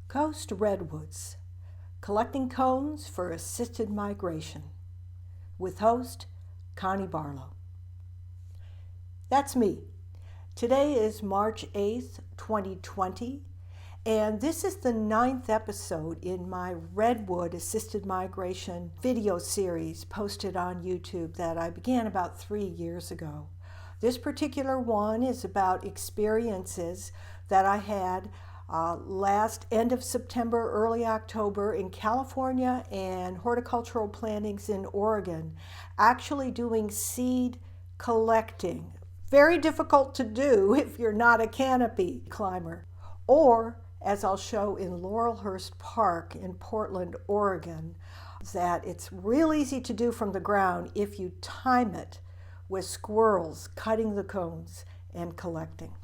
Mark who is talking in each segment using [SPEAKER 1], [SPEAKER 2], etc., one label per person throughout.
[SPEAKER 1] Coast Redwoods, collecting cones for assisted migration, with host Connie Barlow. That's me. Today is March 8th, 2020, and this is the 9th episode in my Redwood Assisted Migration video series posted on YouTube that I began about 3 years ago. This particular one is about experiences that I had last end of September, early October in California and horticultural plantings in Oregon, actually doing seed collecting. Very difficult to do if you're not a canopy climber. Or, as I'll show in Laurelhurst Park in Portland, Oregon, that it's real easy to do from the ground if you time it with squirrels cutting the cones and collecting.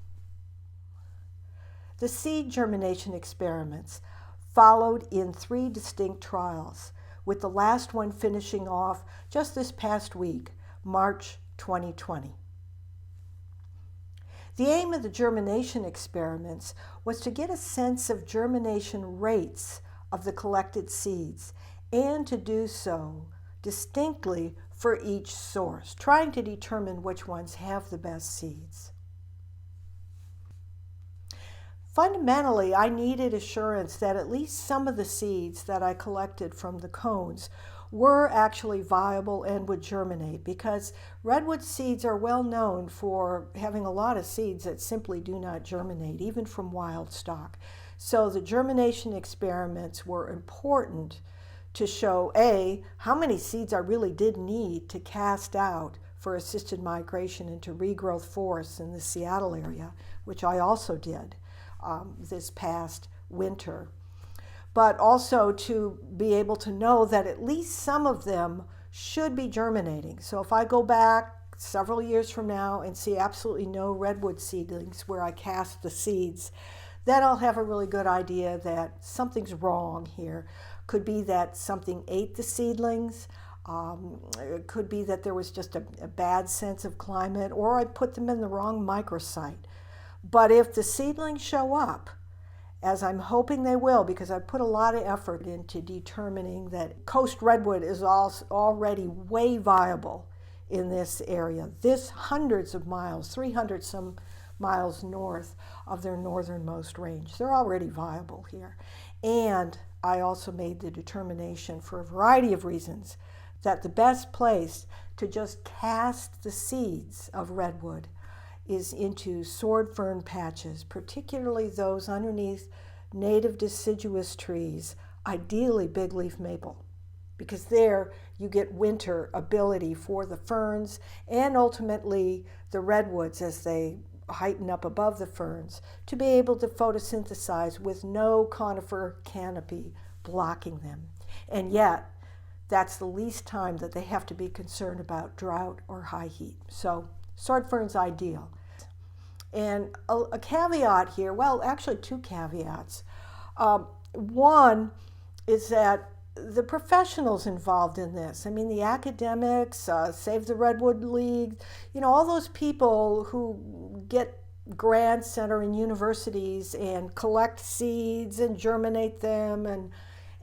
[SPEAKER 1] The seed germination experiments followed in 3 distinct trials, with the last one finishing off just this past week, March 2020. The aim of the germination experiments was to get a sense of germination rates of the collected seeds and to do so distinctly for each source, trying to determine which ones have the best seeds. Fundamentally, I needed assurance that at least some of the seeds that I collected from the cones were actually viable and would germinate, because redwood seeds are well known for having a lot of seeds that simply do not germinate, even from wild stock. So the germination experiments were important to show, A, how many seeds I really did need to cast out for assisted migration into regrowth forests in the Seattle area, which I also did this past winter, but also to be able to know that at least some of them should be germinating. So if I go back several years from now and see absolutely no redwood seedlings where I cast the seeds, then I'll have a really good idea that something's wrong here. Could be that something ate the seedlings. It could be that there was just a bad sense of climate, or I put them in the wrong microsite. But if the seedlings show up, as I'm hoping they will, because I put a lot of effort into determining that Coast Redwood is already way viable in this area. This hundreds of miles, 300 some miles north of their northernmost range. They're already viable here. And I also made the determination, for a variety of reasons, that the best place to just cast the seeds of redwood is into sword fern patches, particularly those underneath native deciduous trees, ideally big leaf maple, because there you get winter ability for the ferns and ultimately the redwoods as they heighten up above the ferns to be able to photosynthesize with no conifer canopy blocking them. And yet, that's the least time that they have to be concerned about drought or high heat. So sword fern's ideal. And a caveat here, well, actually 2 caveats. One is that the professionals involved in this, I mean the academics, Save the Redwood League, all those people who get grants that are in universities and collect seeds and germinate them, and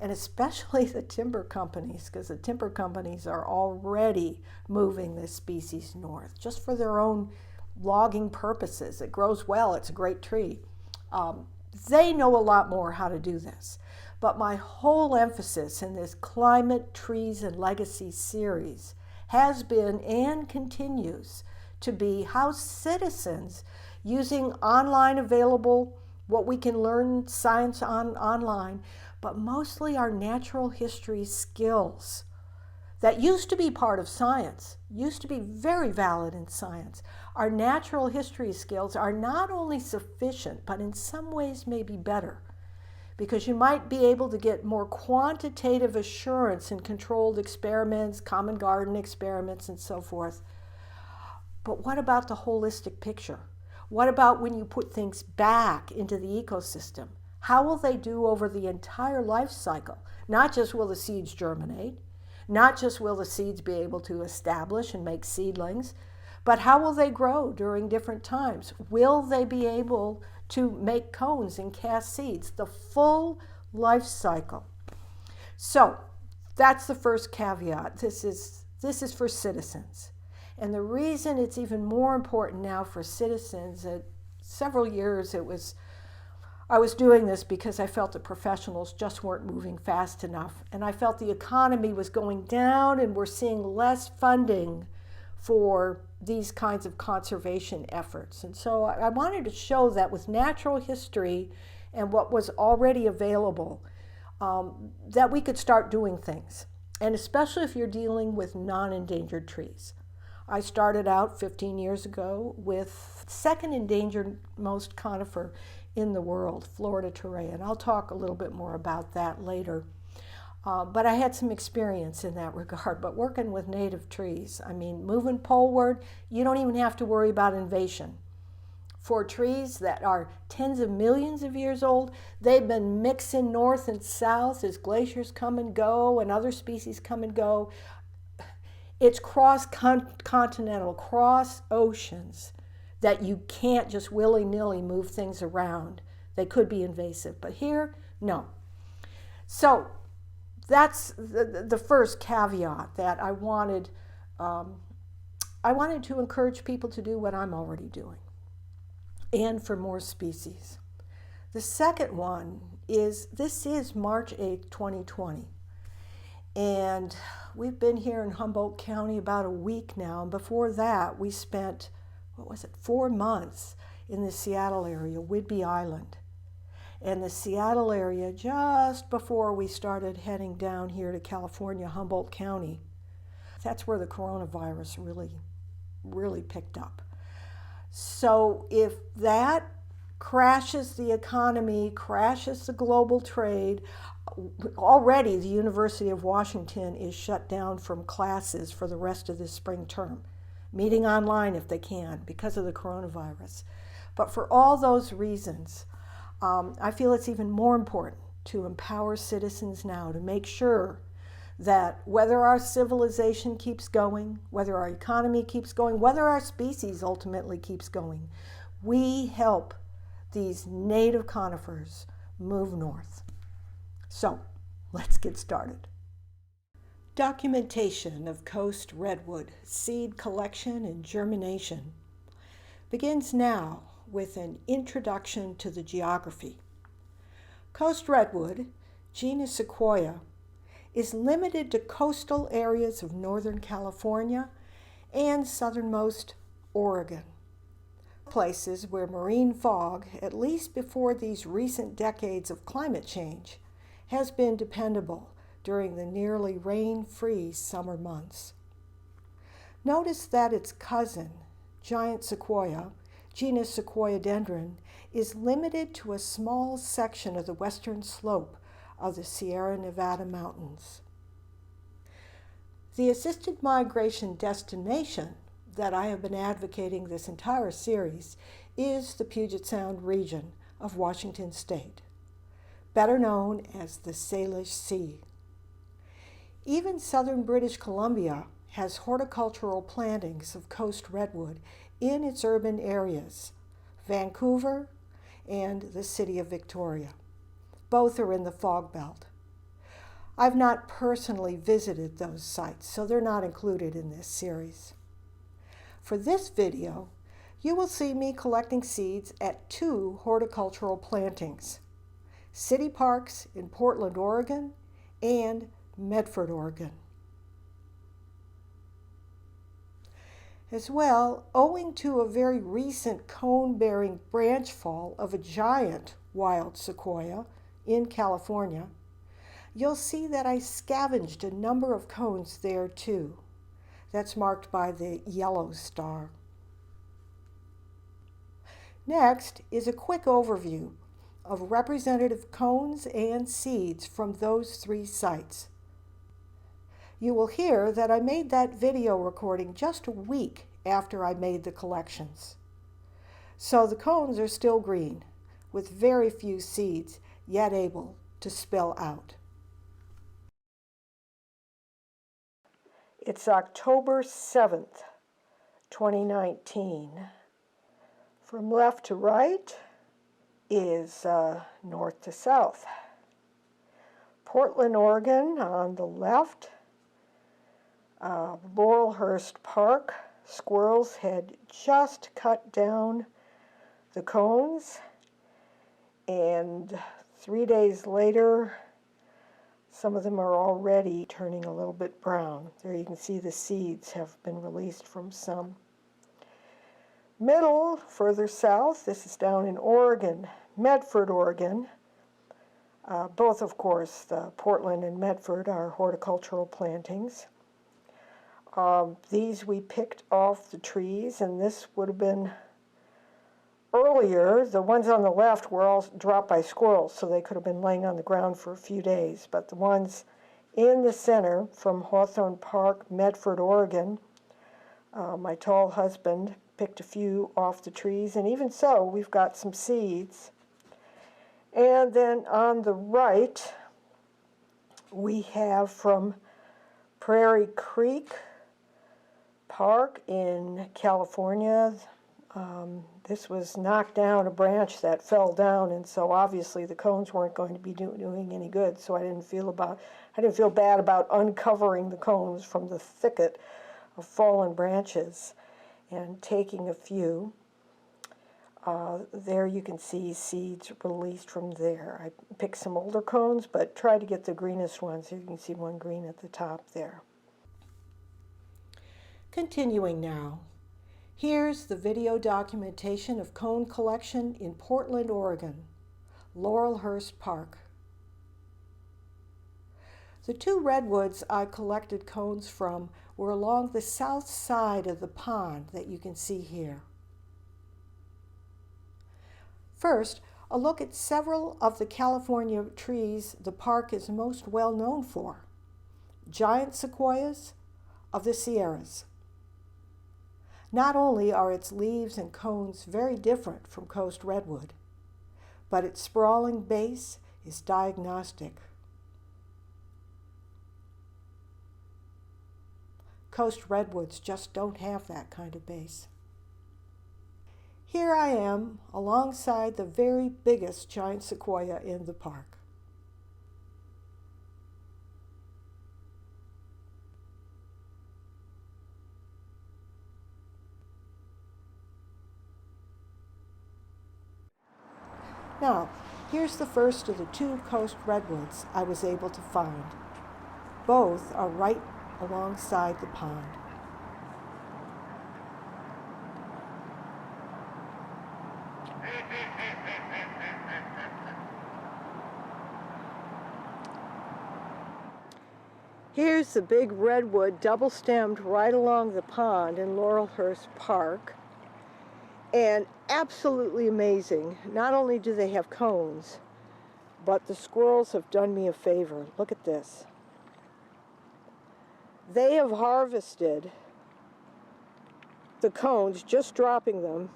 [SPEAKER 1] especially the timber companies, because the timber companies are already moving this species north just for their own logging purposes. It grows well, it's a great tree. They know a lot more how to do this. But my whole emphasis in this Climate, Trees, and Legacy series has been and continues to be how citizens, using online available, what we can learn science online, but mostly our natural history skills that used to be part of science, used to be very valid in science. Our natural history skills are not only sufficient, but in some ways maybe better, because you might be able to get more quantitative assurance in controlled experiments, common garden experiments, and so forth. But what about the holistic picture? What about when you put things back into the ecosystem? How will they do over the entire life cycle? Not just will the seeds germinate, not just will the seeds be able to establish and make seedlings, but how will they grow during different times? Will they be able to make cones and cast seeds, the full life cycle. So that's the first caveat. This is for citizens. And the reason it's even more important now for citizens, several years I was doing this because I felt the professionals just weren't moving fast enough. And I felt the economy was going down and we're seeing less funding for these kinds of conservation efforts. And so I wanted to show that with natural history and what was already available, that we could start doing things. And especially if you're dealing with non-endangered trees. I started out 15 years ago with second endangered most conifer in the world, Florida terray, and I'll talk a little bit more about that later. But I had some experience in that regard, but working with native trees, I mean, moving poleward, you don't even have to worry about invasion. For trees that are tens of millions of years old, they've been mixing north and south as glaciers come and go and other species come and go. It's cross-continental, cross-oceans, that you can't just willy-nilly move things around. They could be invasive, but here, no. So that's the first caveat that I wanted to encourage people to do what I'm already doing, and for more species. The second one is, this is March 8th, 2020. And we've been here in Humboldt County about a week now. And before that, we spent, 4 months in the Seattle area, Whidbey Island. And the Seattle area, just before we started heading down here to California, Humboldt County, that's where the coronavirus really picked up. So if that crashes the economy, crashes the global trade, already the University of Washington is shut down from classes for the rest of this spring term, meeting online if they can because of the coronavirus. But for all those reasons, I feel it's even more important to empower citizens now to make sure that whether our civilization keeps going, whether our economy keeps going, whether our species ultimately keeps going, we help these native conifers move north. So let's get started. Documentation of Coast Redwood seed collection and germination begins now with an introduction to the geography. Coast Redwood, genus Sequoia, is limited to coastal areas of Northern California and southernmost Oregon. Places where marine fog, at least before these recent decades of climate change, has been dependable during the nearly rain-free summer months. Notice that its cousin, giant sequoia, genus Sequoiadendron, is limited to a small section of the western slope of the Sierra Nevada mountains. The assisted migration destination that I have been advocating this entire series is the Puget Sound region of Washington State, better known as the Salish Sea. Even southern British Columbia has horticultural plantings of Coast Redwood in its urban areas, Vancouver and the city of Victoria. Both are in the fog belt. I've not personally visited those sites, so they're not included in this series. For this video, you will see me collecting seeds at 2 horticultural plantings, city parks in Portland, Oregon, and Medford, Oregon. As well, owing to a very recent cone-bearing branch fall of a giant wild sequoia in California, you'll see that I scavenged a number of cones there too. That's marked by the yellow star. Next is a quick overview of representative cones and seeds from those 3 sites. You will hear that I made that video recording just a week after I made the collections. So the cones are still green, with very few seeds yet able to spill out. It's October 7th, 2019. From left to right, is north to south. Portland, Oregon on the left. Laurelhurst Park. Squirrels had just cut down the cones, and 3 days later some of them are already turning a little bit brown. There you can see the seeds have been released from some. Middle, further south, this is down in Oregon, Medford, Oregon. Both, of course, the Portland and Medford are horticultural plantings. These we picked off the trees, and this would have been earlier. The ones on the left were all dropped by squirrels, so they could have been laying on the ground for a few days. But the ones in the center from Hawthorne Park, Medford, Oregon, my tall husband picked a few off the trees, and even so, we've got some seeds. And then on the right, we have from Prairie Creek Park in California. This was knocked down, a branch that fell down, and so obviously the cones weren't going to be doing any good. So I didn't feel bad about uncovering the cones from the thicket of fallen branches and taking a few. There you can see seeds released from there. I picked some older cones, but tried to get the greenest ones. You can see one green at the top there. Continuing now. Here's the video documentation of cone collection in Portland, Oregon, Laurelhurst Park. The two redwoods I collected cones from were along the south side of the pond that you can see here. First, a look at several of the California trees the park is most well known for. Giant sequoias of the Sierras. Not only are its leaves and cones very different from Coast Redwood, but its sprawling base is diagnostic. Coast Redwoods just don't have that kind of base. Here I am alongside the very biggest giant sequoia in the park. Now, here's the first of the two Coast Redwoods I was able to find. Both are right alongside the pond. Here's the big redwood double-stemmed right along the pond in Laurelhurst Park. And absolutely amazing. Not only do they have cones, but the squirrels have done me a favor. Look at this. They have harvested the cones, just dropping them.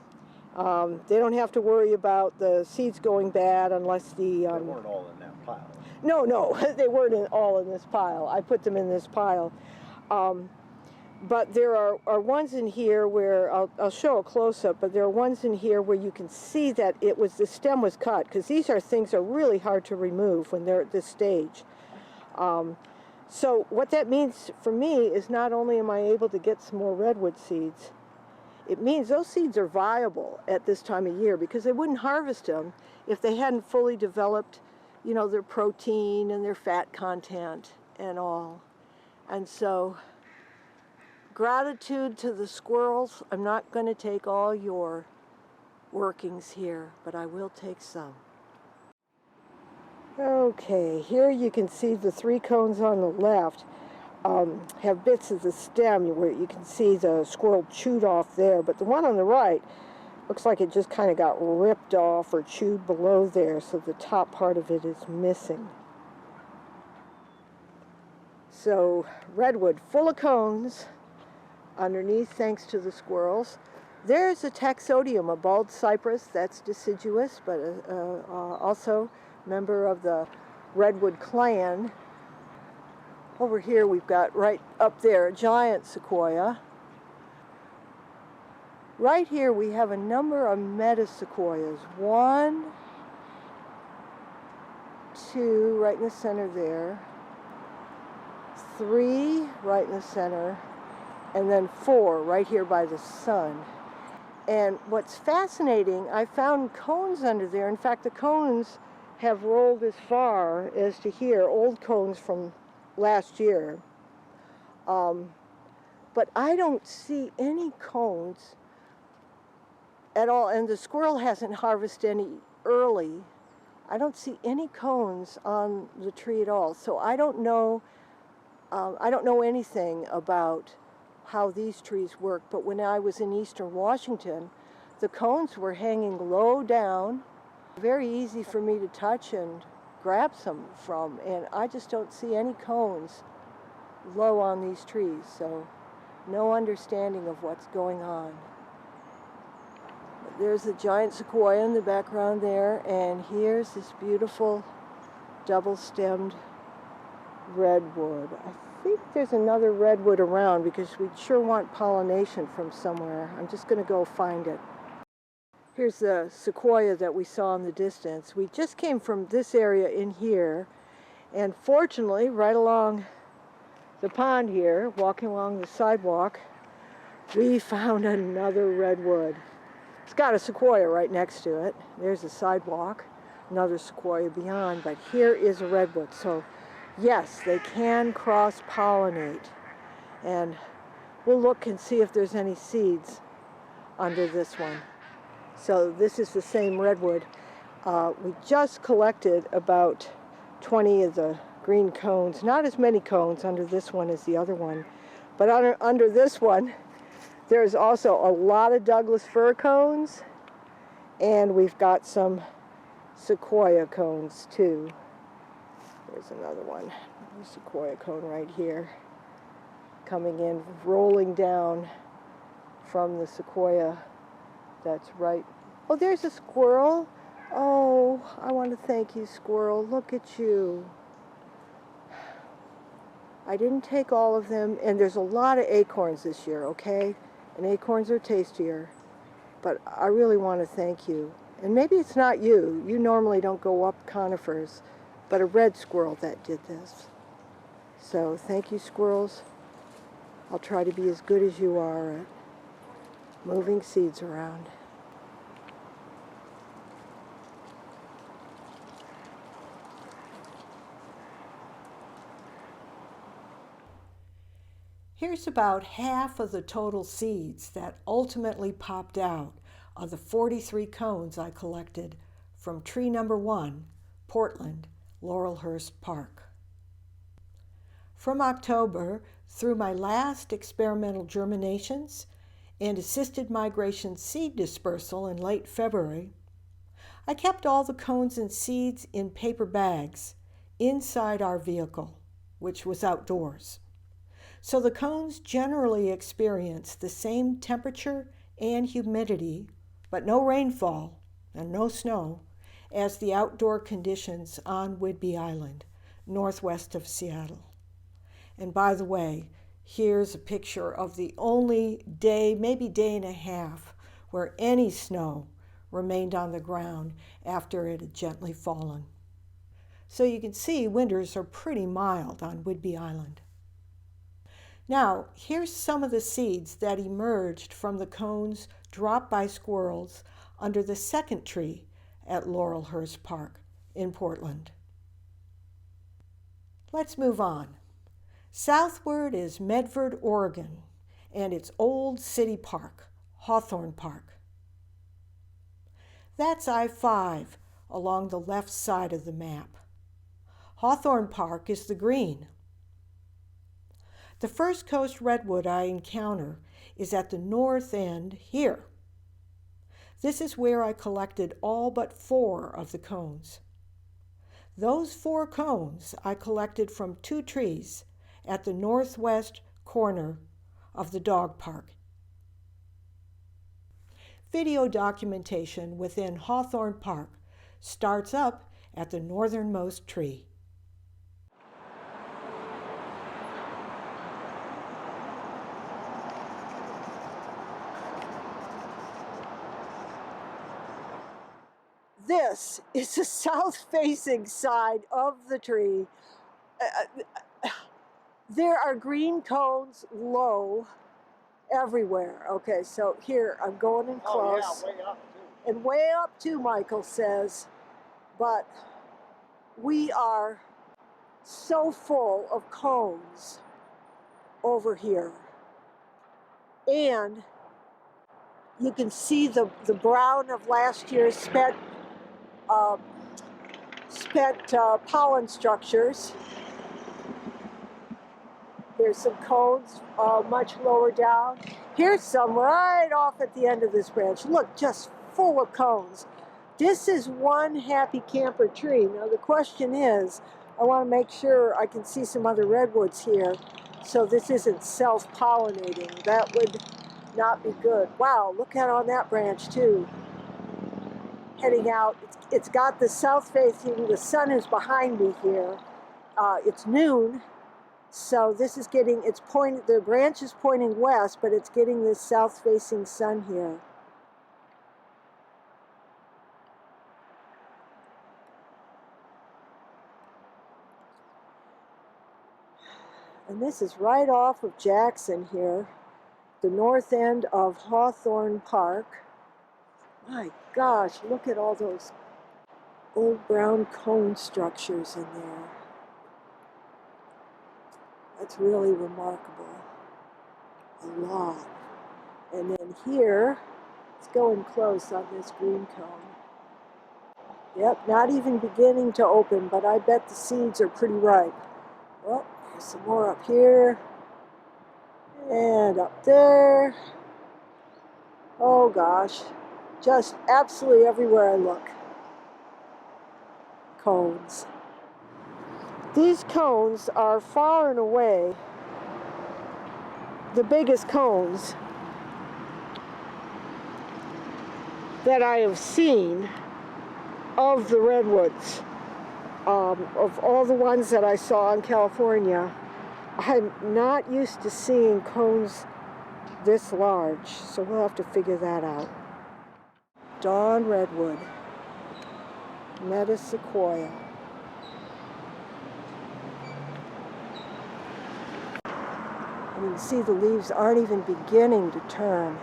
[SPEAKER 1] They don't have to worry about the seeds going bad unless the...
[SPEAKER 2] They weren't all in that pile.
[SPEAKER 1] No, they weren't all in this pile. I put them in this pile. But there are ones in here where, I'll show a close-up, but there are ones in here where you can see that the stem was cut, because these things are really hard to remove when they're at this stage. So what that means for me is not only am I able to get some more redwood seeds, it means those seeds are viable at this time of year, because they wouldn't harvest them if they hadn't fully developed, you know, their protein and their fat content and all. And so, gratitude to the squirrels. I'm not going to take all your workings here, but I will take some. Okay, here you can see the three cones on the left have bits of the stem where you can see the squirrel chewed off there, but the one on the right looks like it just kind of got ripped off or chewed below there, so the top part of it is missing. So redwood full of cones underneath thanks to the squirrels. There's a taxodium, a bald cypress that's deciduous, but also member of the redwood clan. Over here we've got right up there a giant sequoia. Right here we have a number of metasequoias. 1, 2 right in the center there, 3 right in the center, and then 4 right here by the sun. And what's fascinating, I found cones under there. In fact, the cones have rolled as far as to here, old cones from last year. But I don't see any cones at all, and the squirrel hasn't harvested any early. I don't see any cones on the tree at all. So I don't know anything about how these trees work, but when I was in eastern Washington, the cones were hanging low down, very easy for me to touch and grab some from, and I just don't see any cones low on these trees, so no understanding of what's going on. There's a giant sequoia in the background there, and here's this beautiful double-stemmed redwood. I think there's another redwood around because we sure want pollination from somewhere. I'm just going to go find it. Here's the sequoia that we saw in the distance. We just came from this area in here, and fortunately, right along the pond here, walking along the sidewalk, we found another redwood. It's got a sequoia right next to it. There's a sidewalk, another sequoia beyond, but here is a redwood. So yes, they can cross-pollinate, and we'll look and see if there's any seeds under this one. So this is the same redwood. We just collected about 20 of the green cones. Not as many cones under this one as the other one, but under this one, there's also a lot of Douglas fir cones, and we've got some sequoia cones too. There's another one, a sequoia cone right here, coming in, rolling down from the sequoia that's right. Oh, there's a squirrel. Oh, I want to thank you, squirrel. Look at you. I didn't take all of them, and there's a lot of acorns this year, okay? And acorns are tastier, but I really want to thank you. And maybe it's not you. You normally don't go up conifers, but a red squirrel that did this. So thank you, squirrels. I'll try to be as good as you are at moving seeds around. Here's about half of the total seeds that ultimately popped out of the 43 cones I collected from tree number 1, Portland, Laurelhurst Park. From October through my last experimental germinations and assisted migration seed dispersal in late February, I kept all the cones and seeds in paper bags inside our vehicle, which was outdoors. So the cones generally experience the same temperature and humidity, but no rainfall and no snow, as the outdoor conditions on Whidbey Island, northwest of Seattle. And by the way, here's a picture of the only day, maybe day and a half, where any snow remained on the ground after it had gently fallen. So you can see winters are pretty mild on Whidbey Island. Now, here's some of the seeds that emerged from the cones dropped by squirrels under the second tree at Laurelhurst Park in Portland. Let's move on. Southward is Medford, Oregon, and its old city park, Hawthorne Park. That's I-5 along the left side of the map. Hawthorne Park is the green. The first Coast Redwood I encounter is at the north end here. This is where I collected all but 4 of the cones. Those 4 cones I collected from 2 trees at the northwest corner of the dog park. Video documentation within Hawthorne Park starts up at the northernmost tree. This is the south-facing side of the tree. There are green cones low everywhere. Okay, so here I'm going in close.
[SPEAKER 2] Oh, yeah, way up too.
[SPEAKER 1] And way up too, Michael says. But we are so full of cones over here. And you can see the brown of last year's spent pollen structures. Here's some cones much lower down. Here's some right off at the end of this branch. Look, just full of cones. This is one happy camper tree. Now the question is, I want to make sure I can see some other redwoods here so this isn't self-pollinating. That would not be good. Wow, look at on that branch too. Heading out, it's got the south facing, the sun is behind me here. It's noon. So this is getting, the branch is pointing west, but it's getting this south-facing sun here. And this is right off of Jackson here, the north end of Hawthorne Park. My gosh, look at all those old brown cone structures in there. That's really remarkable. A lot. And then here, let's go in close on this green cone. Yep, not even beginning to open, but I bet the seeds are pretty ripe. Well, there's some more up here. And up there. Oh gosh, just absolutely everywhere I look. Cones. These cones are far and away the biggest cones that I have seen of the redwoods. Of all the ones that I saw in California, I'm not used to seeing cones this large, so we'll have to figure that out. Dawn redwood, Sequoia. And you can see the leaves aren't even beginning to turn.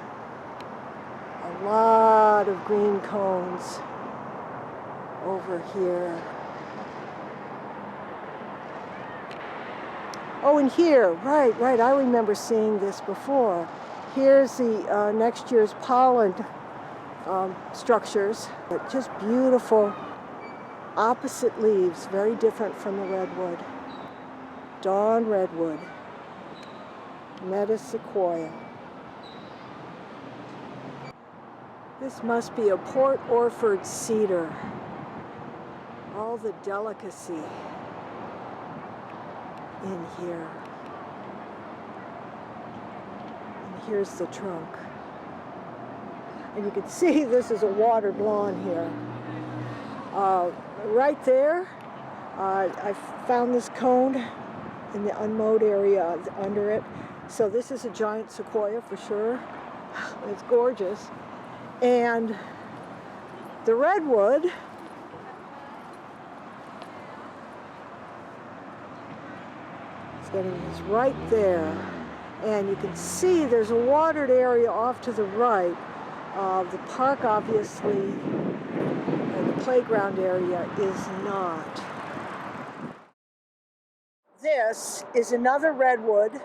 [SPEAKER 1] A lot of green cones over here. Oh, and here, right, I remember seeing this before. Here's the next year's pollen structures, but just beautiful opposite leaves, very different from the redwood. Dawn redwood, Sequoia. This must be a Port Orford cedar. All the delicacy in here. And here's the trunk. And you can see this is a watered lawn here. Right there, I found this cone in the unmowed area under it. So this is a giant sequoia for sure. It's gorgeous. And the redwood is right there. And you can see there's a watered area off to the right. The park, obviously, the playground area is not. This is another redwood.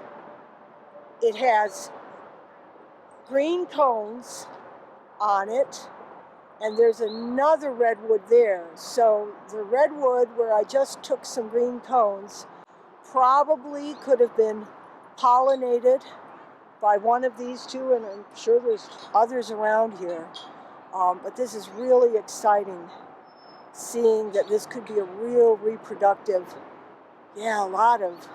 [SPEAKER 1] It has green cones on it, and there's another redwood there. So the redwood where I just took some green cones probably could have been pollinated by one of these two, and I'm sure there's others around here. But this is really exciting, seeing that this could be a real reproductive. Yeah, a lot of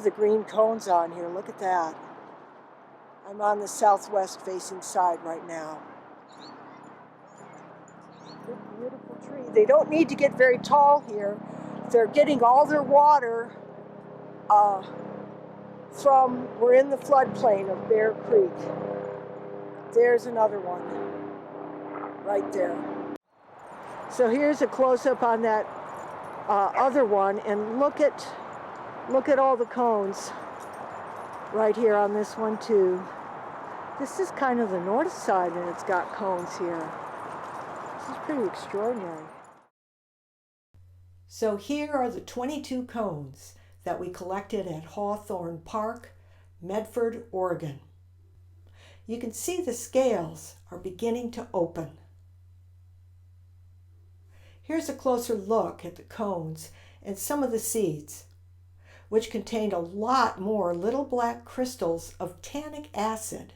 [SPEAKER 1] the green cones on here. Look at that. I'm on the southwest facing side right now. Beautiful tree. They don't need to get very tall here. They're getting all their water we're in the floodplain of Bear Creek. There's another one right there. So here's a close-up on that other one, and look at all the cones right here on this one too. This is kind of the north side, and it's got cones here. This is pretty extraordinary. So here are the 22 cones that we collected at Hawthorne Park, Medford, Oregon. You can see the scales are beginning to open. Here's a closer look at the cones and some of the seeds, which contained a lot more little black crystals of tannic acid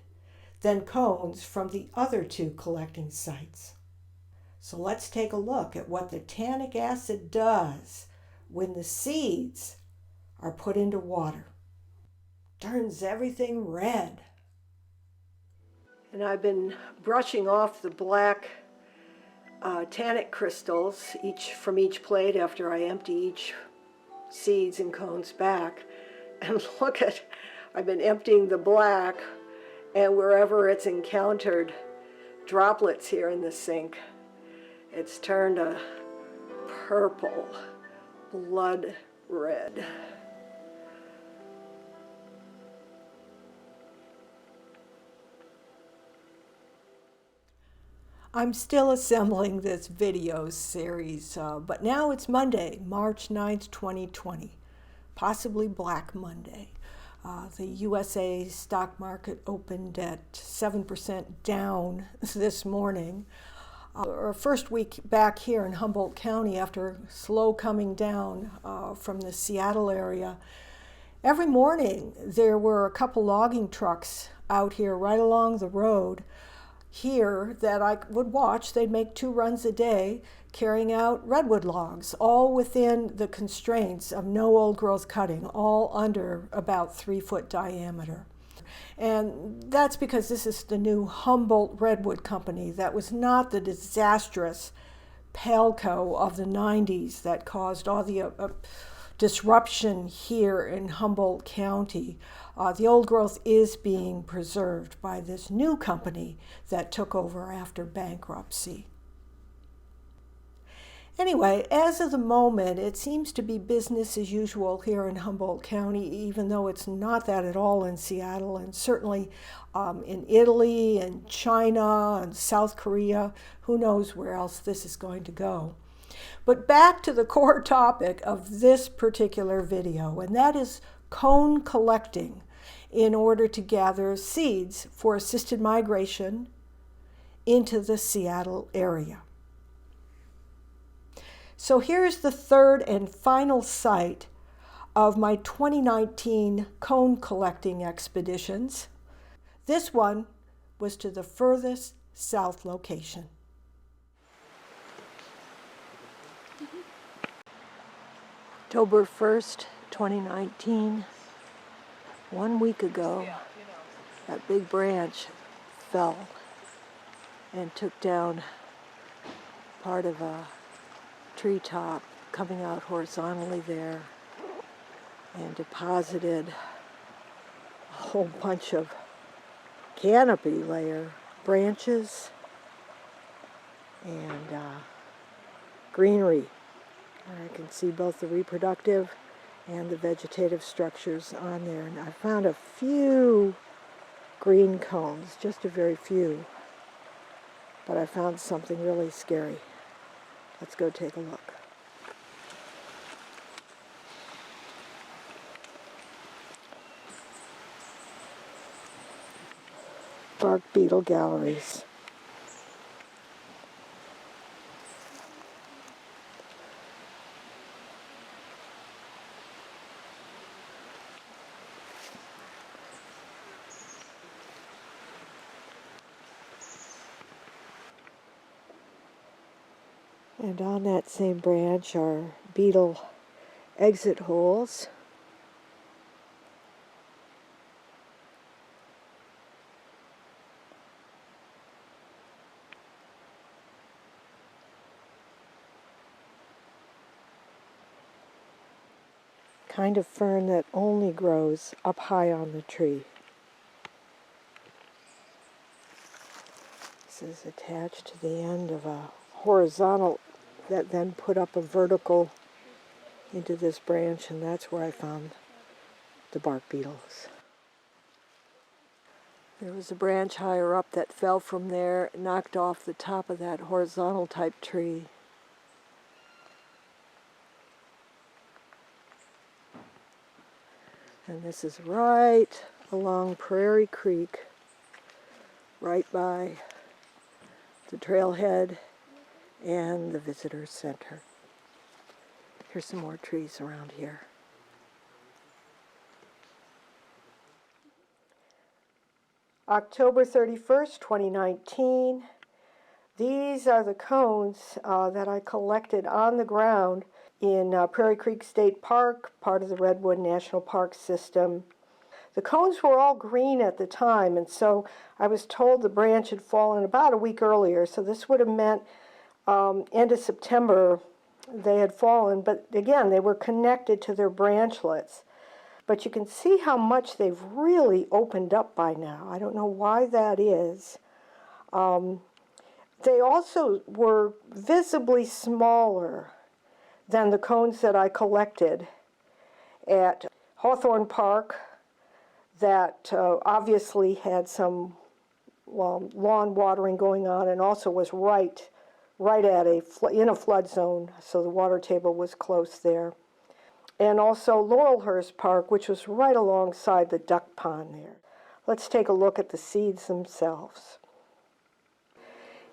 [SPEAKER 1] than cones from the other two collecting sites. So let's take a look at what the tannic acid does when the seeds are put into water. Turns everything red. And I've been brushing off the black tannic crystals from each plate after I empty each seeds and cones back. And look at, I've been emptying the black, and wherever it's encountered droplets here in the sink, it's turned a purple, blood red. I'm still assembling this video series, but now it's Monday, March 9th, 2020, possibly Black Monday. The USA stock market opened at 7% down this morning. Our first week back here in Humboldt County after slow coming down from the Seattle area. Every morning there were a couple logging trucks out here right along the road here that I would watch. They'd make 2 runs a day carrying out redwood logs, all within the constraints of no old growth cutting, all under about 3-foot diameter. And that's because this is the new Humboldt Redwood Company that was not the disastrous Palco of the 90s that caused all the disruption here in Humboldt County. The old growth is being preserved by this new company that took over after bankruptcy. Anyway, as of the moment, it seems to be business as usual here in Humboldt County, even though it's not that at all in Seattle, and certainly in Italy and China and South Korea. Who knows where else this is going to go. But back to the core topic of this particular video, and that is cone collecting in order to gather seeds for assisted migration into the Seattle area. So here's the third and final site of my 2019 cone collecting expeditions. This one was to the furthest south location. October 1st, 2019, 1 week ago, that big branch fell and took down part of a treetop coming out horizontally there and deposited a whole bunch of canopy layer branches and greenery. I can see both the reproductive and the vegetative structures on there. And I found a few green cones, just a very few. But I found something really scary. Let's go take a look. Bark beetle galleries. And on that same branch are beetle exit holes. Kind of fern that only grows up high on the tree. This is attached to the end of a horizontal that then put up a vertical into this branch, and that's where I found the bark beetles. There was a branch higher up that fell from there, knocked off the top of that horizontal type tree. And this is right along Prairie Creek, right by the trailhead and the visitor center. Here's some more trees around here. October 31st, 2019. These are the cones that I collected on the ground in Prairie Creek State Park, part of the Redwood National Park system. The cones were all green at the time, and so I was told the branch had fallen about a week earlier, so this would have meant end of September they had fallen, but again, they were connected to their branchlets. But you can see how much they've really opened up by now. I don't know why that is. They also were visibly smaller than the cones that I collected at Hawthorne Park that obviously had some lawn watering going on and also was right at in a flood zone, so the water table was close there. And also Laurelhurst Park, which was right alongside the duck pond there. Let's take a look at the seeds themselves.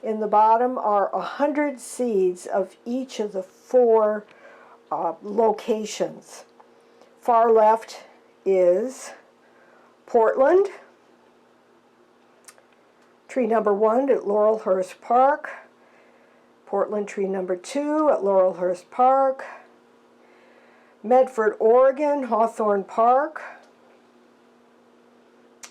[SPEAKER 1] In the bottom are 100 seeds of each of the 4 locations. Far left is Portland, tree number 1 at Laurelhurst Park, Portland tree number 2 at Laurelhurst Park, Medford, Oregon, Hawthorne Park,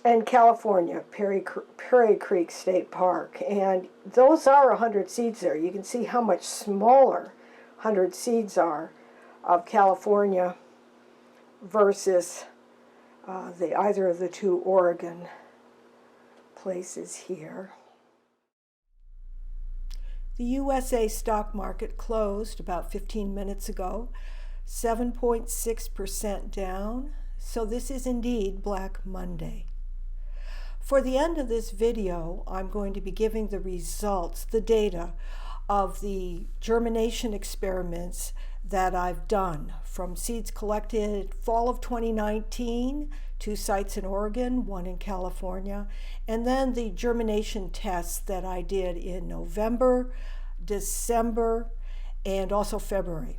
[SPEAKER 1] and California, Prairie Creek State Park. And those are 100 seeds there. You can see how much smaller 100 seeds are of California versus either of the 2 Oregon places here. The USA stock market closed about 15 minutes ago, 7.6% down, so this is indeed Black Monday. For the end of this video, I'm going to be giving the results, the data of the germination experiments that I've done from seeds collected fall of 2019, 2 sites in Oregon, 1 in California, and then the germination tests that I did in November, December, and also February.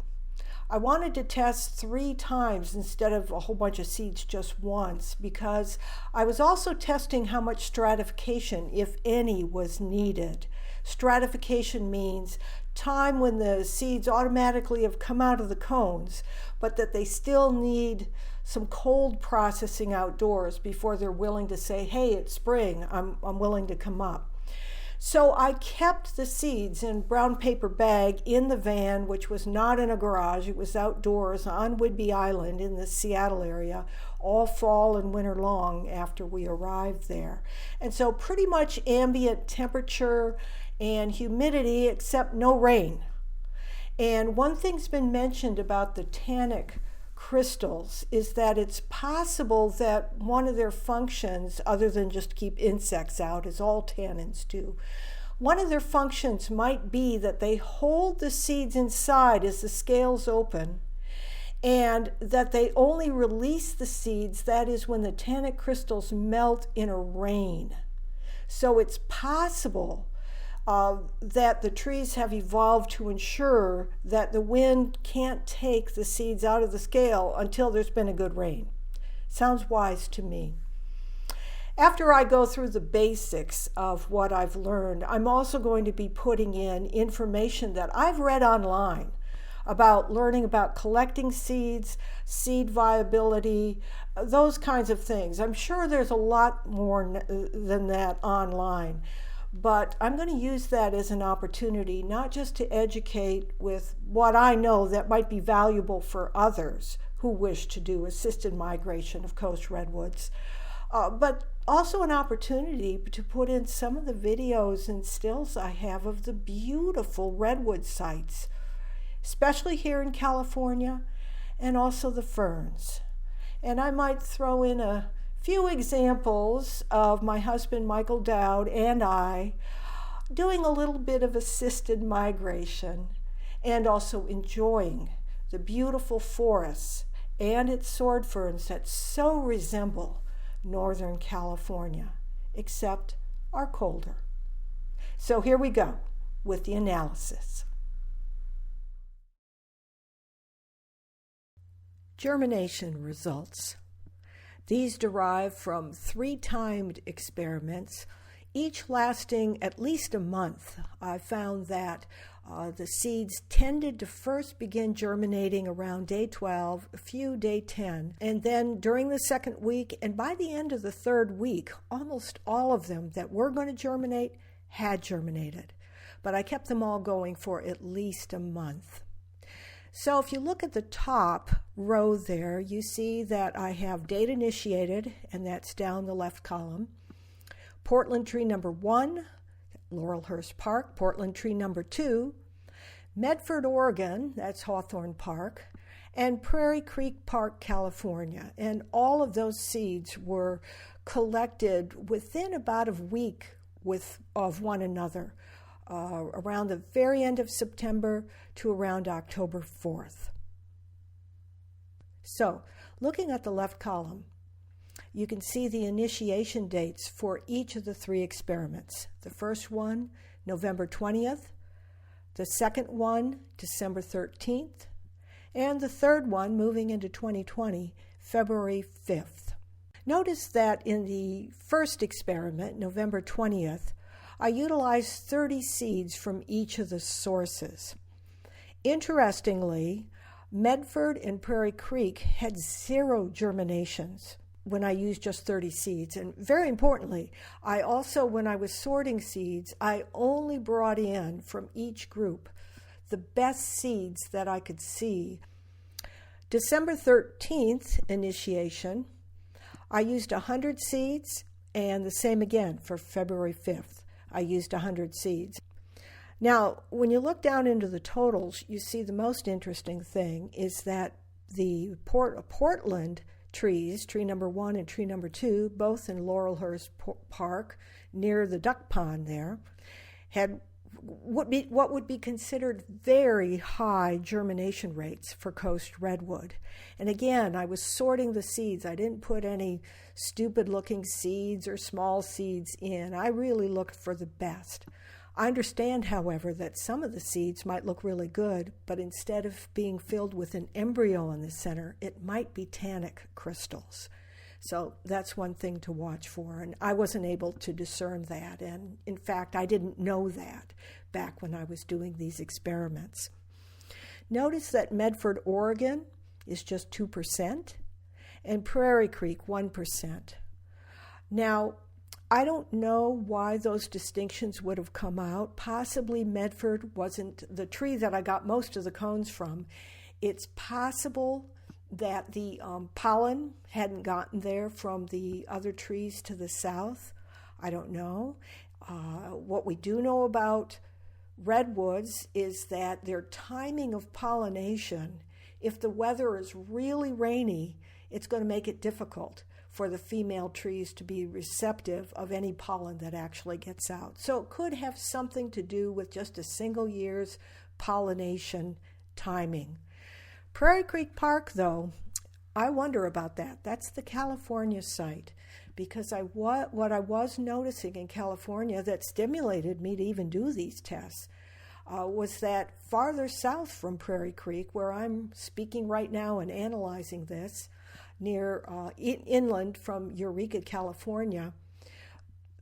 [SPEAKER 1] I wanted to test 3 times instead of a whole bunch of seeds just once, because I was also testing how much stratification, if any, was needed. Stratification means time when the seeds automatically have come out of the cones, but that they still need some cold processing outdoors before they're willing to say, hey, it's spring, I'm willing to come up. So I kept the seeds in brown paper bag in the van, which was not in a garage. It was outdoors on Whidbey Island in the Seattle area, all fall and winter long after we arrived there. And so pretty much ambient temperature and humidity, except no rain. And one thing's been mentioned about the tannic crystals is that it's possible that one of their functions, other than just keep insects out, as all tannins do, one of their functions might be that they hold the seeds inside as the scales open, and that they only release the seeds, that is when the tannic crystals melt in a rain. So it's possible that the trees have evolved to ensure that the wind can't take the seeds out of the scale until there's been a good rain. Sounds wise to me. After I go through the basics of what I've learned, I'm also going to be putting in information that I've read online about learning about collecting seeds, seed viability, those kinds of things. I'm sure there's a lot more than that online. But I'm going to use that as an opportunity, not just to educate with what I know that might be valuable for others who wish to do assisted migration of Coast Redwoods, but also an opportunity to put in some of the videos and stills I have of the beautiful redwood sites especially here in California, and also the ferns. And I might throw in a few examples of my husband Michael Dowd and I doing a little bit of assisted migration and also enjoying the beautiful forests and its sword ferns that so resemble Northern California, except are colder. So here we go with the analysis. Germination results. These derive from 3 timed experiments, each lasting at least a month. I found that the seeds tended to first begin germinating around day 12, a few day 10, and then during the second week, and by the end of the third week, almost all of them that were going to germinate had germinated. But I kept them all going for at least a month. So if you look at the top row there, you see that I have date initiated, and that's down the left column. Portland tree number 1, Laurelhurst Park. Portland tree number 2, Medford, Oregon, that's Hawthorne Park, and Prairie Creek Park, California. And all of those seeds were collected within about a week of one another, around the very end of September to around October 4th. So, looking at the left column, you can see the initiation dates for each of the 3 experiments. The first one, November 20th, the second one, December 13th, and the third one, moving into 2020, February 5th. Notice that in the first experiment, November 20th, I utilized 30 seeds from each of the sources. Interestingly, Medford and Prairie Creek had 0 germinations when I used just 30 seeds. And very importantly, I also, when I was sorting seeds, I only brought in from each group the best seeds that I could see. December 13th initiation, I used 100 seeds, and the same again for February 5th. I used 100 seeds. Now, when you look down into the totals, you see the most interesting thing is that the Portland trees, tree number 1 and tree number 2, both in Laurelhurst Park, near the duck pond there, had what would be considered very high germination rates for Coast Redwood. And again, I was sorting the seeds. I didn't put any stupid-looking seeds or small seeds in. I really looked for the best. I understand, however, that some of the seeds might look really good, but instead of being filled with an embryo in the center, it might be tannic crystals. So that's one thing to watch for, and I wasn't able to discern that, and in fact, I didn't know that back when I was doing these experiments. Notice that Medford, Oregon is just 2%, and Prairie Creek 1%. Now, I don't know why those distinctions would have come out. Possibly Medford wasn't the tree that I got most of the cones from. It's possible that the pollen hadn't gotten there from the other trees to the south. I don't know. What we do know about redwoods is that their timing of pollination, if the weather is really rainy, it's going to make it difficult for the female trees to be receptive of any pollen that actually gets out. So it could have something to do with just a single year's pollination timing. Prairie Creek Park, though, I wonder about that. That's the California site, because what I was noticing in California that stimulated me to even do these tests was that farther south from Prairie Creek, where I'm speaking right now and analyzing this, near inland from Eureka, California,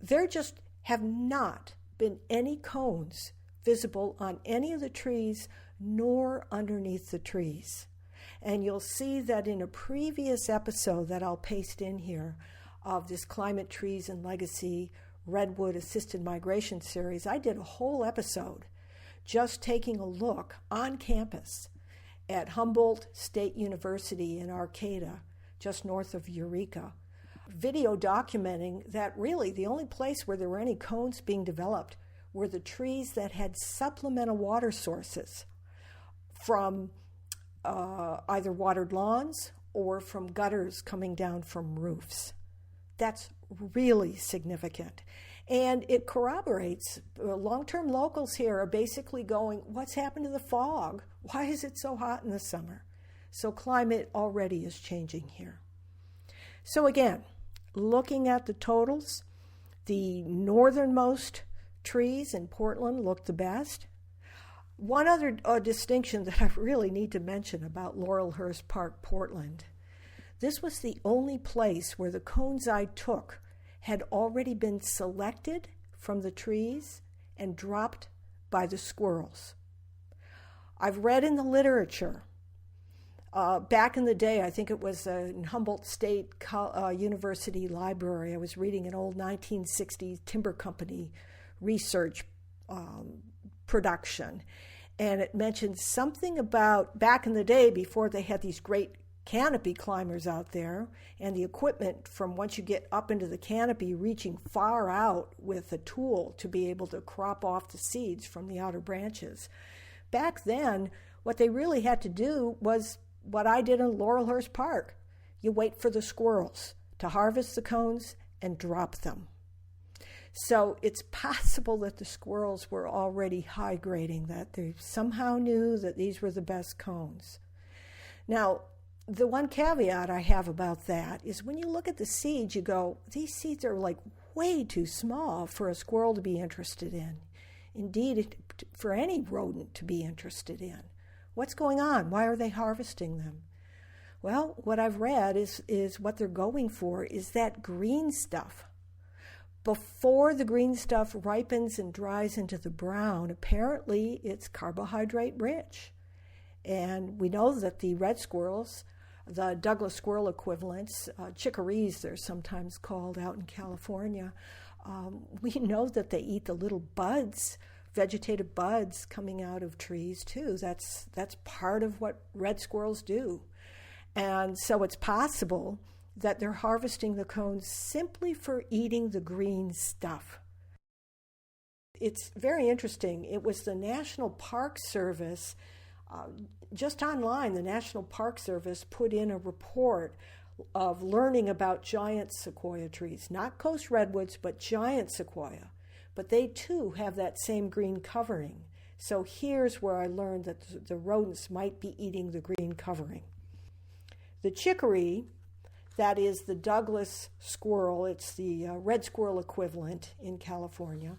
[SPEAKER 1] there just have not been any cones visible on any of the trees nor underneath the trees. And you'll see that in a previous episode that I'll paste in here of this Climate Trees and Legacy Redwood Assisted Migration series, I did a whole episode just taking a look on campus at Humboldt State University in Arcata, just north of Eureka, video documenting that really the only place where there were any cones being developed were the trees that had supplemental water sources from either watered lawns or from gutters coming down from roofs. That's really significant. And it corroborates, long-term locals here are basically going, what's happened to the fog? Why is it so hot in the summer? So climate already is changing here. So again, looking at the totals, the northernmost trees in Portland look the best. One other distinction that I really need to mention about Laurelhurst Park, Portland. This was the only place where the cones I took had already been selected from the trees and dropped by the squirrels. I've read in the literature, back in the day, I think it was in Humboldt State University Library, I was reading an old 1960s timber company research production, and it mentioned something about back in the day before they had these great canopy climbers out there and the equipment from once you get up into the canopy reaching far out with a tool to be able to crop off the seeds from the outer branches. Back then, what they really had to do was what I did in Laurelhurst Park. You wait for the squirrels to harvest the cones and drop them. So it's possible that the squirrels were already high grading, that they somehow knew that these were the best cones. Now, the one caveat I have about that is when you look at the seeds, you go, these seeds are like way too small for a squirrel to be interested in. Indeed, for any rodent to be interested in. What's going on? Why are they harvesting them? Well, what I've read is what they're going for is that green stuff. Before the green stuff ripens and dries into the brown, apparently it's carbohydrate rich. And we know that the red squirrels, the Douglas squirrel equivalents, chickarees they're sometimes called out in California, we know that they eat the little buds, vegetative buds coming out of trees too. That's part of what red squirrels do. And so it's possible that they're harvesting the cones simply for eating the green stuff. It's very interesting. It was the National Park Service, just online, the National Park Service put in a report of learning about giant sequoia trees, not Coast Redwoods, but giant sequoia. But they too have that same green covering. So here's where I learned that the rodents might be eating the green covering. The chicory, that is the Douglas squirrel, it's the red squirrel equivalent in California.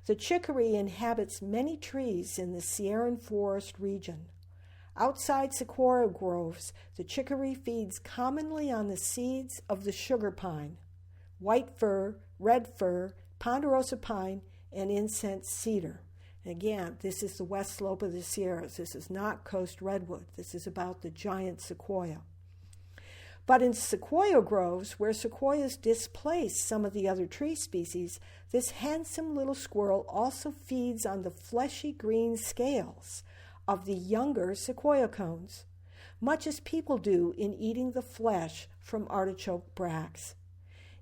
[SPEAKER 1] The chicory inhabits many trees in the Sierran forest region. Outside sequoia groves, the chicory feeds commonly on the seeds of the sugar pine, white fir, red fir, ponderosa pine, and incense cedar. Again, this is the west slope of the Sierras. This is not Coast Redwood. This is about the giant sequoia. But in sequoia groves, where sequoias displace some of the other tree species, this handsome little squirrel also feeds on the fleshy green scales of the younger sequoia cones, much as people do in eating the flesh from artichoke bracts.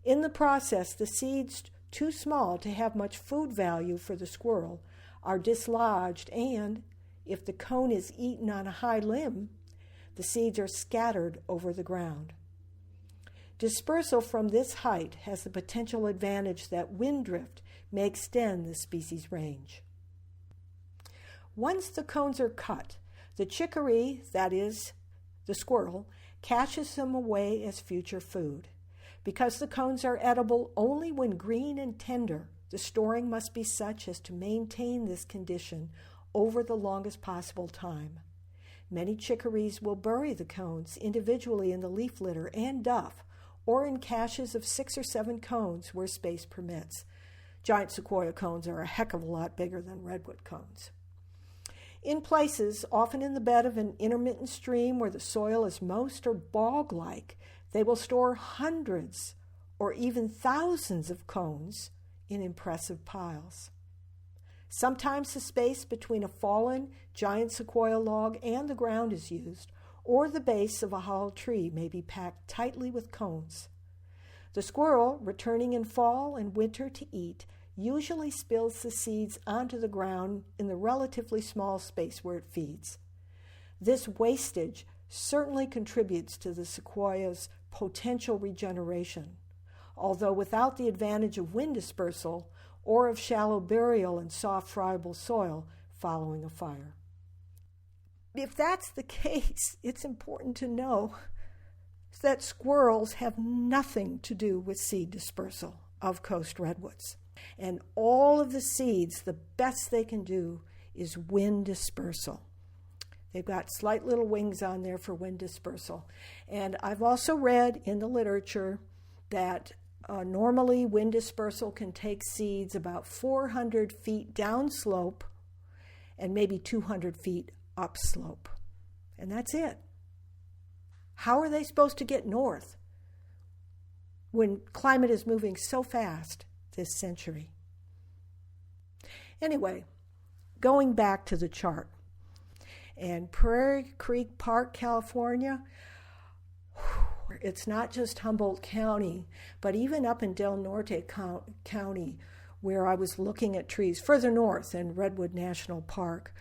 [SPEAKER 1] In the process, the seeds, too small to have much food value for the squirrel, are dislodged, and if the cone is eaten on a high limb, the seeds are scattered over the ground. Dispersal from this height has the potential advantage that wind drift may extend the species range. Once the cones are cut, the chicory, that is, the squirrel, caches them away as future food. Because the cones are edible only when green and tender, the storing must be such as to maintain this condition over the longest possible time. Many chicories will bury the cones individually in the leaf litter and duff, or in caches of 6 or 7 cones where space permits. Giant sequoia cones are a heck of a lot bigger than redwood cones. In places, often in the bed of an intermittent stream where the soil is moist or bog-like, they will store hundreds or even thousands of cones in impressive piles. Sometimes the space between a fallen giant sequoia log and the ground is used, or the base of a hollow tree may be packed tightly with cones. The squirrel, returning in fall and winter to eat, usually spills the seeds onto the ground in the relatively small space where it feeds. This wastage certainly contributes to the sequoia's potential regeneration, although without the advantage of wind dispersal or of shallow burial in soft, friable soil following a fire. If that's the case, it's important to know that squirrels have nothing to do with seed dispersal of coast redwoods. And all of the seeds, the best they can do is wind dispersal. They've got slight little wings on there for wind dispersal. And I've also read in the literature that normally wind dispersal can take seeds about 400 feet downslope and maybe 200 feet upslope. And that's it. How are they supposed to get north when climate is moving so fast this century? Anyway, going back to the chart. And Prairie Creek Park, California, it's not just Humboldt County, but even up in Del Norte County, where I was looking at trees further north in Redwood National Park,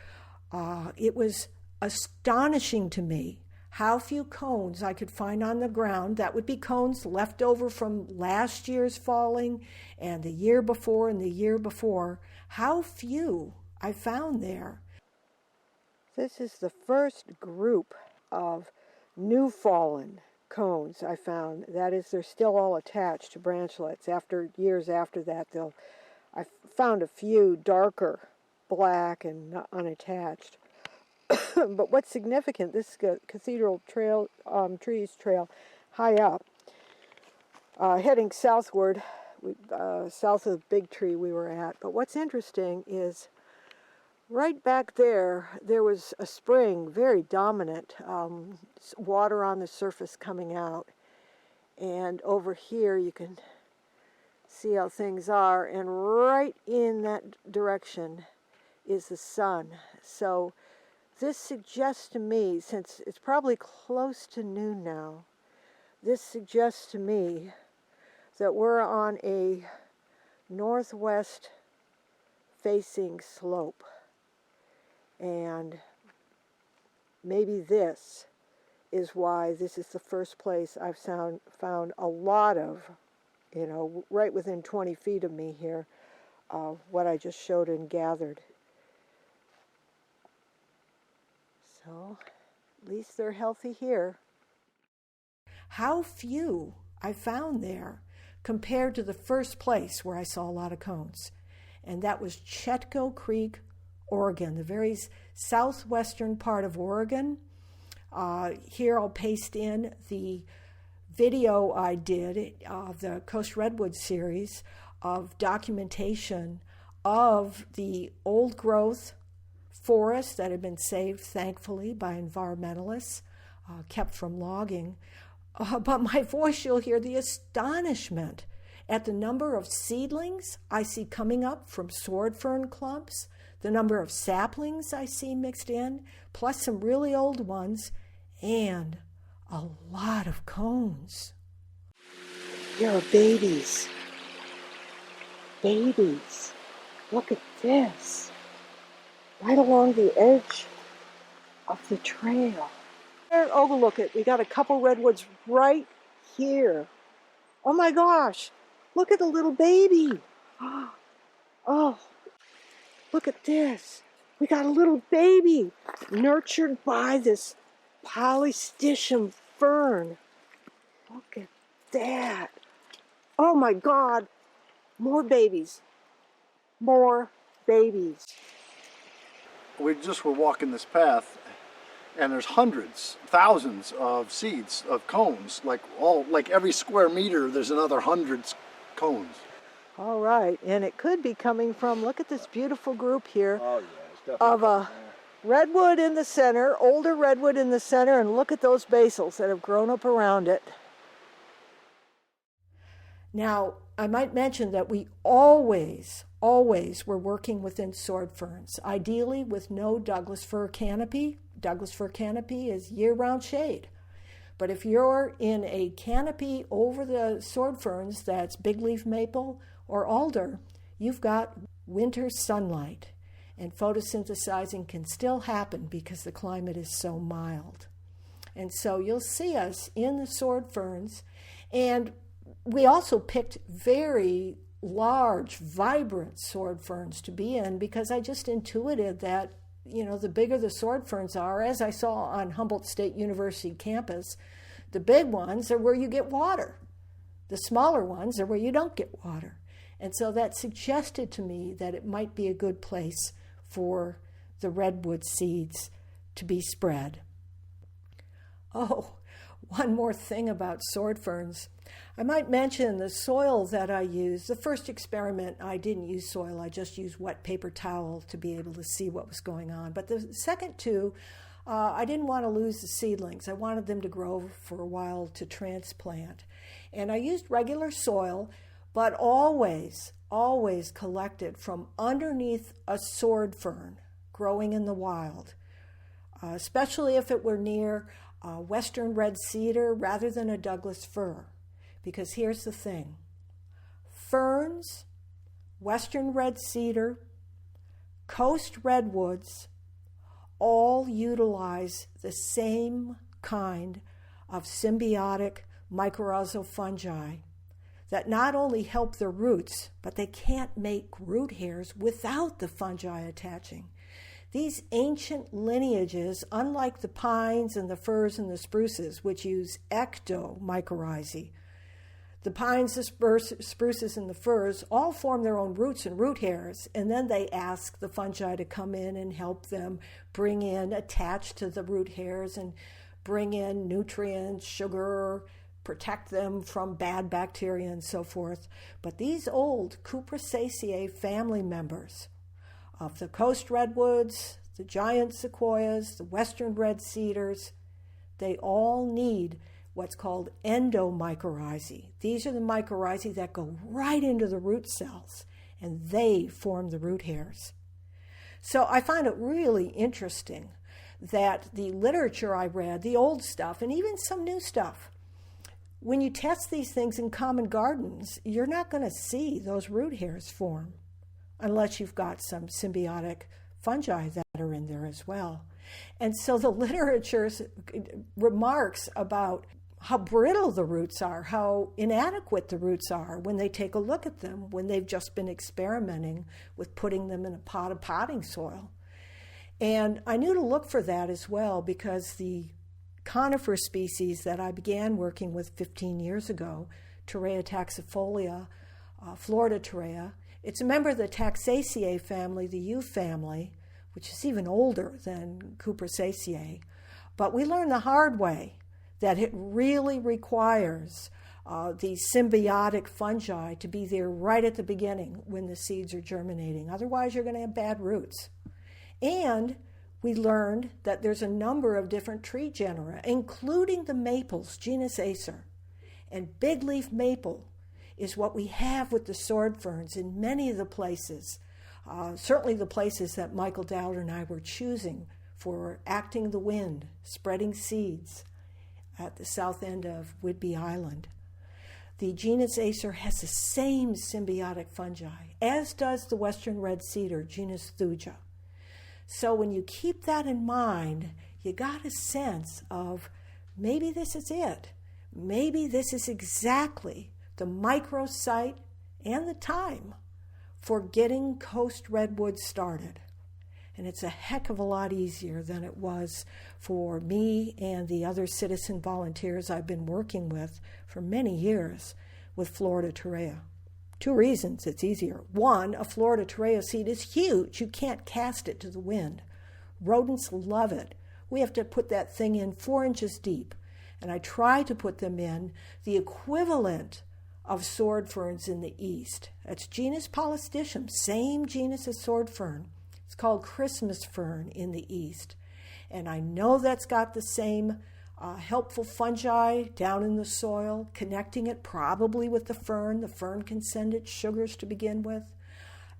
[SPEAKER 1] it was astonishing to me how few cones I could find on the ground. That would be cones left over from last year's falling and the year before and the year before. How few I found there. This is the first group of new fallen cones I found. That is, they're still all attached to branchlets. Years after that, I found a few darker black and unattached. But what's significant, this Cathedral Trail, Trees Trail, high up, heading southward, south of the big tree we were at. But what's interesting is right back there was a spring, very dominant, water on the surface coming out. And over here you can see how things are. And right in that direction is the sun. So this suggests to me, since it's probably close to noon now, this suggests to me that we're on a northwest facing slope. And maybe this is why this is the first place I've found a lot of, right within 20 feet of me here, what I just showed and gathered. So, at least they're healthy here. How few I found there compared to the first place where I saw a lot of cones. And that was Chetco Creek, Oregon, the very southwestern part of Oregon. Here I'll paste in the video I did of the Coast Redwood series of documentation of the old growth forests that had been saved, thankfully, by environmentalists, kept from logging. But my voice, you'll hear the astonishment at the number of seedlings I see coming up from sword fern clumps, the number of saplings I see mixed in, plus some really old ones, and a lot of cones. There are babies. Babies. Look at this. Right along the edge of the trail. Overlook it. We got a couple redwoods right here. Oh my gosh. Look at the little baby. Oh, look at this. We got a little baby nurtured by this polysticium fern. Look at that. Oh my God. More babies. More babies.
[SPEAKER 2] We just were walking this path, and there's hundreds, thousands of seeds of cones. Like every square meter, there's another 100 cones.
[SPEAKER 1] All right, and it could be coming from, look at this beautiful group here.
[SPEAKER 2] Oh yeah, it's definitely
[SPEAKER 1] of a redwood in the center, older redwood in the center, and look at those basils that have grown up around it. Now, I might mention that we always were working within sword ferns, ideally with no Douglas fir canopy. Douglas fir canopy is year-round shade. But if you're in a canopy over the sword ferns that's big leaf maple or alder, you've got winter sunlight. And photosynthesizing can still happen because the climate is so mild. And so you'll see us in the sword ferns. And we also picked very large, vibrant sword ferns to be in because I just intuited that, the bigger the sword ferns are, as I saw on Humboldt State University campus, the big ones are where you get water. The smaller ones are where you don't get water. And so that suggested to me that it might be a good place for the redwood seeds to be spread. Oh, one more thing about sword ferns. I might mention the soil that I used. The first experiment, I didn't use soil. I just used wet paper towel to be able to see what was going on. But the second two, I didn't want to lose the seedlings. I wanted them to grow for a while to transplant. And I used regular soil, but always collected from underneath a sword fern growing in the wild, especially if it were near a western red cedar rather than a Douglas fir. Because here's the thing. Ferns, western red cedar, coast redwoods all utilize the same kind of symbiotic mycorrhizal fungi that not only help the roots, but they can't make root hairs without the fungi attaching. These ancient lineages, unlike the pines and the firs and the spruces, which use Endo Mycorrhizae, the pines, the spruces, and the firs all form their own roots and root hairs, and then they ask the fungi to come in and help them bring in, attach to the root hairs, and bring in nutrients, sugar, protect them from bad bacteria, and so forth. But these old Cupressaceae family members of the coast redwoods, the giant sequoias, the western red cedars, they all need what's called Endo Mycorrhizae. These are the mycorrhizae that go right into the root cells, and they form the root hairs. So I find it really interesting that the literature I read, the old stuff, and even some new stuff, when you test these things in common gardens, you're not going to see those root hairs form unless you've got some symbiotic fungi that are in there as well. And so the literature's remarks about how brittle the roots are, how inadequate the roots are when they take a look at them, when they've just been experimenting with putting them in a pot of potting soil. And I knew to look for that as well because the conifer species that I began working with 15 years ago, Torreya taxifolia, Florida torreya, it's a member of the Taxaceae family, the yew family, which is even older than Cupressaceae. But we learned the hard way that it really requires these symbiotic fungi to be there right at the beginning when the seeds are germinating. Otherwise, you're going to have bad roots. And we learned that there's a number of different tree genera, including the maples, genus Acer. And big leaf maple is what we have with the sword ferns in many of the places, certainly the places that Michael Dowd and I were choosing for acting the wind, spreading seeds at the south end of Whidbey Island. The genus Acer has the same symbiotic fungi, as does the western red cedar, genus Thuja. So when you keep that in mind, you got a sense of maybe this is it. Maybe this is exactly the microsite and the time for getting coast redwoods started. And it's a heck of a lot easier than it was for me and the other citizen volunteers I've been working with for many years with Florida torreya. 2 reasons it's easier. 1, a Florida torreya seed is huge. You can't cast it to the wind. Rodents love it. We have to put that thing in 4 inches deep. And I try to put them in the equivalent of sword ferns in the east. That's genus Polysticium, same genus as sword fern. It's called Christmas fern in the east. And I know that's got the same helpful fungi down in the soil, connecting it probably with the fern. The fern can send its sugars to begin with.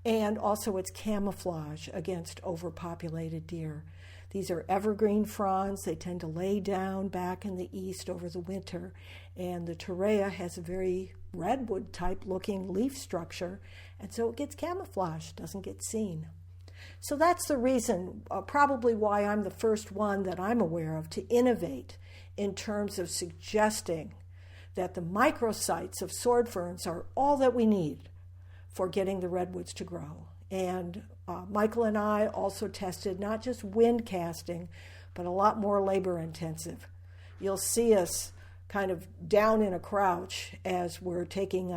[SPEAKER 1] And also its camouflage against overpopulated deer. These are evergreen fronds. They tend to lay down back in the east over the winter. And the torreya has a very redwood type looking leaf structure. And so it gets camouflaged, doesn't get seen. So that's the reason, probably why I'm the first one that I'm aware of to innovate in terms of suggesting that the microsites of sword ferns are all that we need for getting the redwoods to grow. And Michael and I also tested not just wind casting, but a lot more labor intensive. You'll see us kind of down in a crouch as we're taking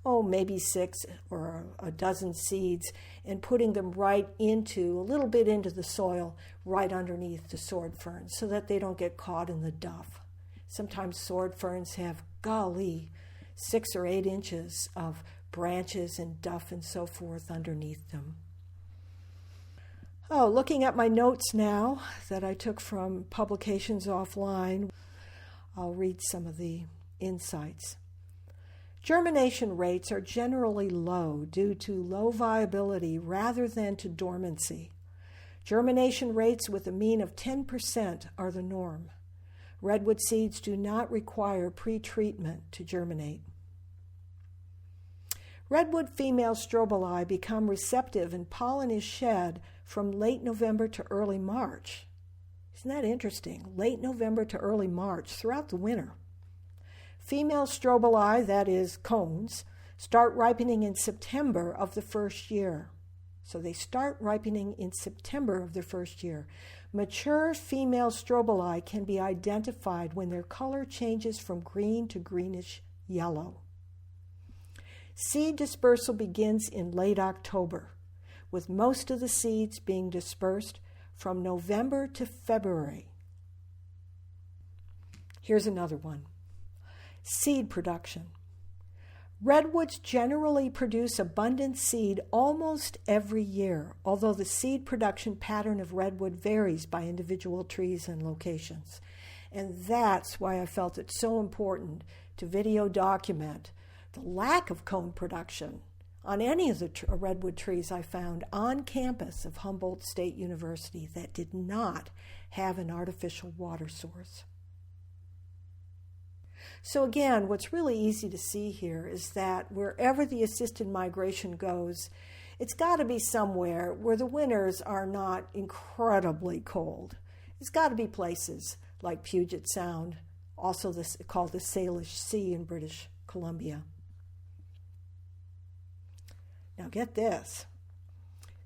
[SPEAKER 1] maybe 6 or a dozen seeds and putting them right into, a little bit into the soil, right underneath the sword ferns so that they don't get caught in the duff. Sometimes sword ferns have, 6 or 8 inches of branches and duff and so forth underneath them. Looking at my notes now that I took from publications offline, I'll read some of the insights. Germination rates are generally low due to low viability rather than to dormancy. Germination rates with a mean of 10% are the norm. Redwood seeds do not require pre-treatment to germinate. Redwood female strobili become receptive and pollen is shed from late November to early March. Isn't that interesting? Late November to early March, throughout the winter. Female strobili, that is cones, start ripening in September of the first year. So they start ripening in September of the first year. Mature female strobili can be identified when their color changes from green to greenish yellow. Seed dispersal begins in late October, with most of the seeds being dispersed from November to February. Here's another one. Seed production. Redwoods generally produce abundant seed almost every year, although the seed production pattern of redwood varies by individual trees and locations. And that's why I felt it so important to video document the lack of cone production on any of the redwood trees I found on campus of Humboldt State University that did not have an artificial water source. So again, what's really easy to see here is that wherever the assisted migration goes, it's got to be somewhere where the winters are not incredibly cold. It's got to be places like Puget Sound, also called the Salish Sea in British Columbia. Now get this.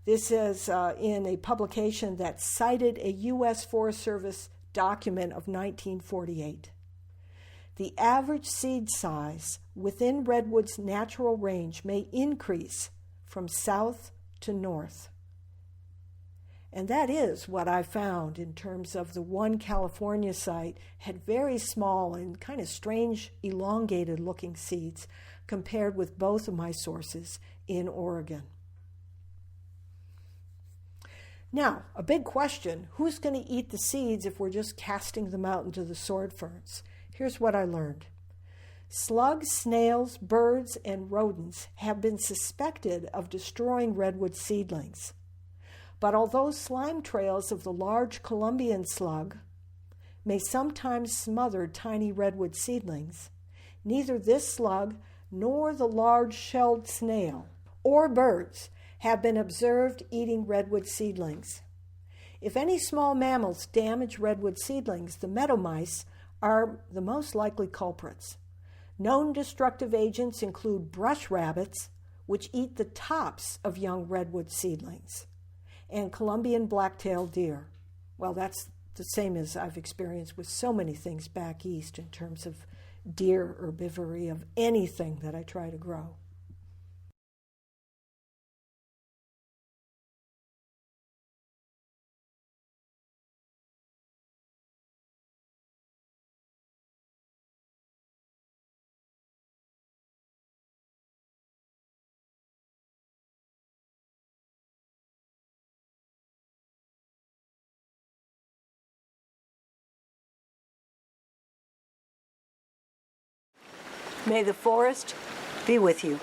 [SPEAKER 1] This is in a publication that cited a U.S. Forest Service document of 1948. The average seed size within redwood's natural range may increase from south to north. And that is what I found in terms of the one California site had very small and kind of strange elongated looking seeds compared with both of my sources in Oregon. Now, a big question, who's going to eat the seeds if we're just casting them out into the sword ferns? Here's what I learned. Slugs, snails, birds, and rodents have been suspected of destroying redwood seedlings. But although slime trails of the large Columbian slug may sometimes smother tiny redwood seedlings, neither this slug nor the large shelled snail or birds have been observed eating redwood seedlings. If any small mammals damage redwood seedlings, the meadow mice are the most likely culprits. Known destructive agents include brush rabbits, which eat the tops of young redwood seedlings, and Columbian black-tailed deer. Well, that's the same as I've experienced with so many things back east in terms of deer herbivory of anything that I try to grow. May the forest be with you.